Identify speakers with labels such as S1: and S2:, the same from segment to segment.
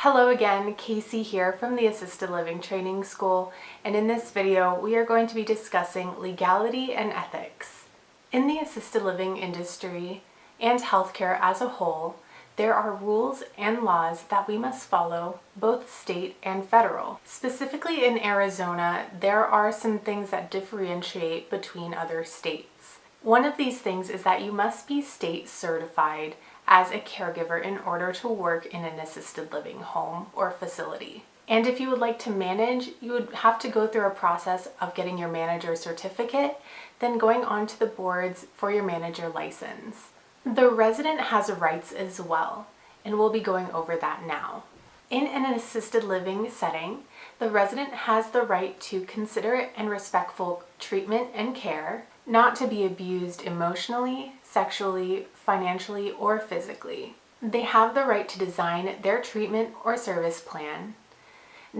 S1: Hello again, Casey here from the Assisted Living Training School, and in this video we are going to be discussing legality and ethics. In the assisted living industry and healthcare as a whole, there are rules and laws that we must follow, both state and federal. Specifically in Arizona, there are some things that differentiate between other states. One of these things is that you must be state certified as a caregiver in order to work in an assisted living home or facility. And if you would like to manage, you would have to go through a process of getting your manager certificate, then going on to the boards for your manager license. The resident has rights as well, and we'll be going over that now. In an assisted living setting, the resident has the right to considerate and respectful treatment and care, not to be abused emotionally, sexually, financially, or physically. They have the right to design their treatment or service plan,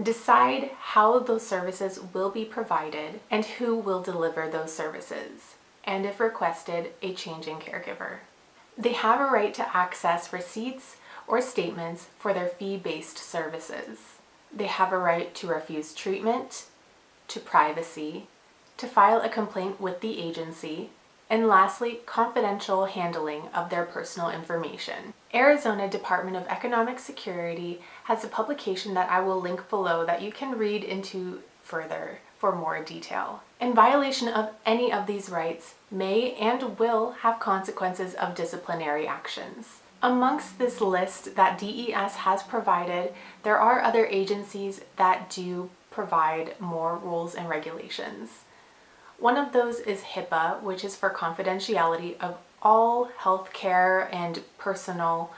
S1: decide how those services will be provided, and who will deliver those services, and if requested, a change in caregiver. They have a right to access receipts or statements for their fee-based services. They have a right to refuse treatment, to privacy, to file a complaint with the agency, and lastly, confidential handling of their personal information. Arizona Department of Economic Security has a publication that I will link below that you can read into further for more detail. In violation of any of these rights may and will have consequences of disciplinary actions. Amongst this list that DES has provided, there are other agencies that do provide more rules and regulations. One of those is HIPAA, which is for confidentiality of all healthcare and personal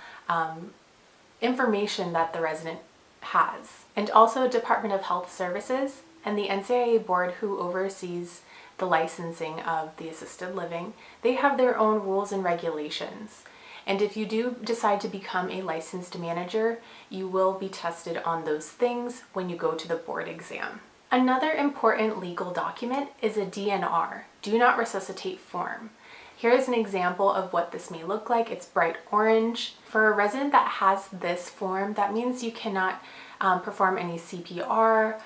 S1: information that the resident has. And also Department of Health Services and the NCIA Board, who oversees the licensing of the assisted living, they have their own rules and regulations. And if you do decide to become a licensed manager, you will be tested on those things when you go to the board exam. Another important legal document is a DNR, Do Not Resuscitate form. Here is an example of what this may look like. It's bright orange. For a resident that has this form, that means you cannot perform any CPR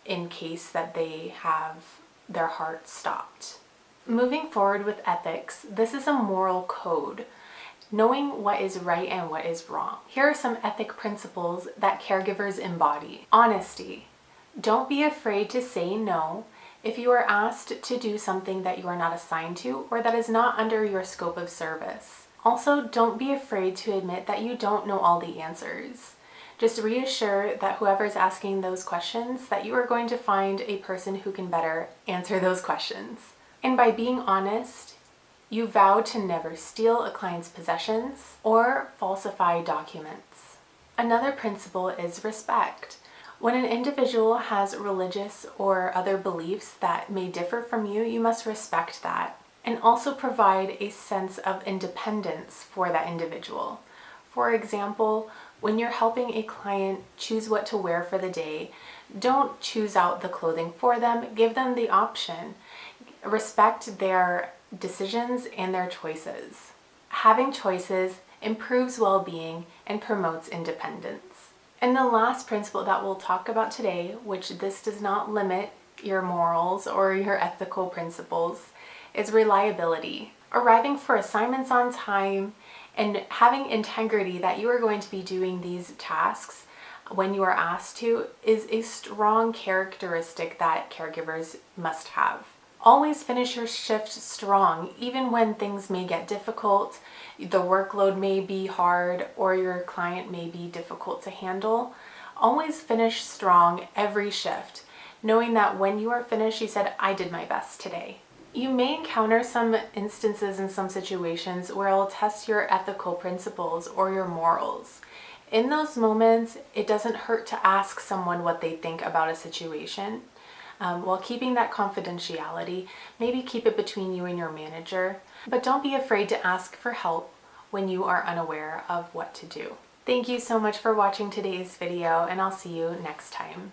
S1: in case that they have their heart stopped. Moving forward with ethics, this is a moral code, knowing what is right and what is wrong. Here are some ethic principles that caregivers embody. Honesty. Don't be afraid to say no if you are asked to do something that you are not assigned to or that is not under your scope of service. Also, don't be afraid to admit that you don't know all the answers. Just reassure that whoever is asking those questions, that you are going to find a person who can better answer those questions. And by being honest, you vow to never steal a client's possessions or falsify documents. Another principle is respect. When an individual has religious or other beliefs that may differ from you, you must respect that and also provide a sense of independence for that individual. For example, when you're helping a client choose what to wear for the day, don't choose out the clothing for them, give them the option. Respect their decisions and their choices. Having choices improves well-being and promotes independence. And the last principle that we'll talk about today, which this does not limit your morals or your ethical principles, is reliability. Arriving for assignments on time and having integrity that you are going to be doing these tasks when you are asked to is a strong characteristic that caregivers must have. Always finish your shift strong, even when things may get difficult, the workload may be hard, or your client may be difficult to handle. Always finish strong every shift, knowing that when you are finished, you said, I did my best today. You may encounter some instances in some situations where it'll test your ethical principles or your morals. In those moments, it doesn't hurt to ask someone what they think about a situation. While keeping that confidentiality, maybe keep it between you and your manager, but don't be afraid to ask for help when you are unaware of what to do. Thank you so much for watching today's video, and I'll see you next time.